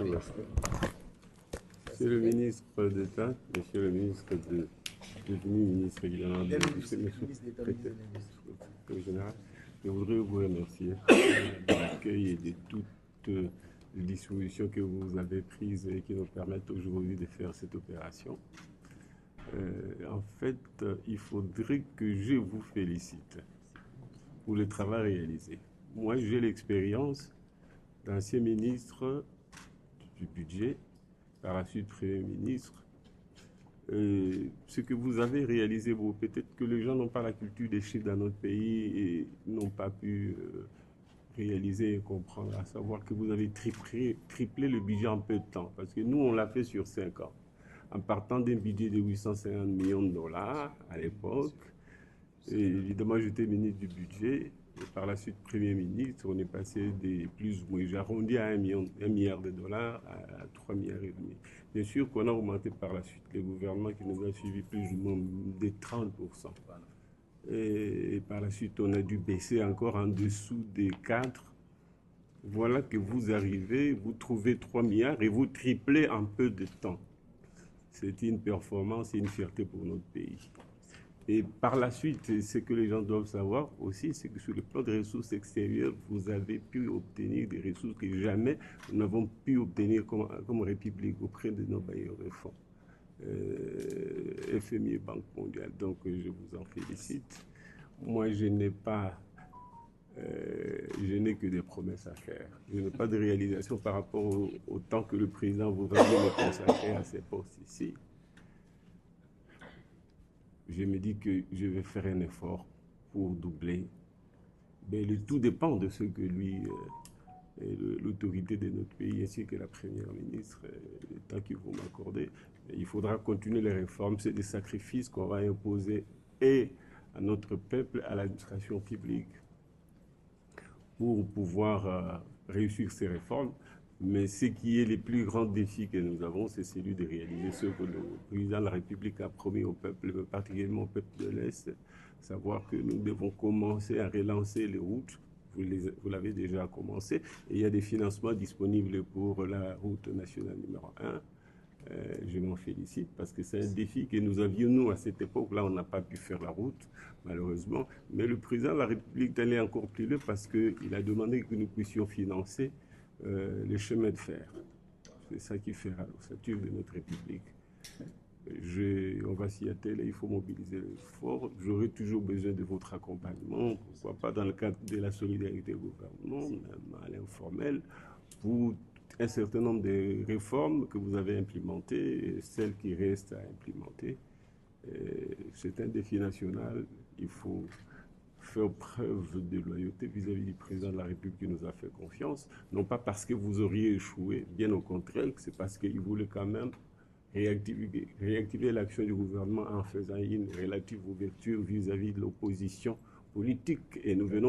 Monsieur le ministre d'État, Monsieur le ministre devenu ministre évidemment de l'Industrie, Monsieur le secrétaire général, je voudrais vous remercier de l'accueil et de toutes les dispositions que vous avez prises et qui nous permettent aujourd'hui de faire cette opération. En fait, il faudrait que je vous félicite pour le travail réalisé. Moi, j'ai l'expérience d'ancien ministre du budget, par la suite Premier ministre. Ce que vous avez réalisé, vous, peut-être que les gens n'ont pas la culture des chiffres dans notre pays et n'ont pas pu réaliser et comprendre, à savoir que vous avez triplé le budget en peu de temps. Parce que nous, on l'a fait sur 5 ans. En partant d'un budget de 850 millions de dollars à l'époque. Évidemment, j'étais ministre du budget. Et par la suite, Premier ministre, on est passé des plus ou moins, j'arrondis à 1 milliard de dollars à 3 milliards et demi. Bien sûr qu'on a augmenté par la suite. Les gouvernements qui nous ont suivis plus ou moins des 30%. Et par la suite, on a dû baisser encore en dessous des 4. Voilà que vous arrivez, vous trouvez 3 milliards et vous triplez en peu de temps. C'est une performance et une fierté pour notre pays. Et par la suite, ce que les gens doivent savoir aussi, c'est que sur le plan des ressources extérieures, vous avez pu obtenir des ressources que jamais nous n'avons pu obtenir comme République auprès de nos bailleurs de fonds, FMI et Banque mondiale. Donc je vous en félicite. Moi, je n'ai que des promesses à faire. Je n'ai pas de réalisation par rapport au temps que le président voudrait me consacrer à ces postes ici. Je me dis que je vais faire un effort pour doubler. Mais le tout dépend de ce que lui, l'autorité de notre pays, ainsi que la Première ministre, le temps qu'ils vont m'accorder. Il faudra continuer les réformes. C'est des sacrifices qu'on va imposer et à notre peuple, à l'administration publique, pour pouvoir réussir ces réformes. Mais ce qui est le plus grand défi que nous avons, c'est celui de réaliser ce que le président de la République a promis au peuple, particulièrement au peuple de l'Est, savoir que nous devons commencer à relancer les routes. Vous l'avez déjà commencé. Et il y a des financements disponibles pour la route nationale numéro 1. Je m'en félicite parce que c'est un défi que nous avions, nous, à cette époque-là. On n'a pas pu faire la route, malheureusement. Mais le président de la République est allé encore plus loin parce qu'il a demandé que nous puissions financer les chemins de fer. C'est ça qui fera l'ossature de notre République. On va s'y atteler, il faut mobiliser l'effort. J'aurai toujours besoin de votre accompagnement, pourquoi pas dans le cadre de la solidarité au gouvernement, même à l'informel, pour un certain nombre de réformes que vous avez implémentées et celles qui restent à implémenter. C'est un défi national, il faut faire preuve de loyauté vis-à-vis du président de la République qui nous a fait confiance, non pas parce que vous auriez échoué, bien au contraire, c'est parce qu'il voulait quand même réactiver l'action du gouvernement en faisant une relative ouverture vis-à-vis de l'opposition politique. Et nous venons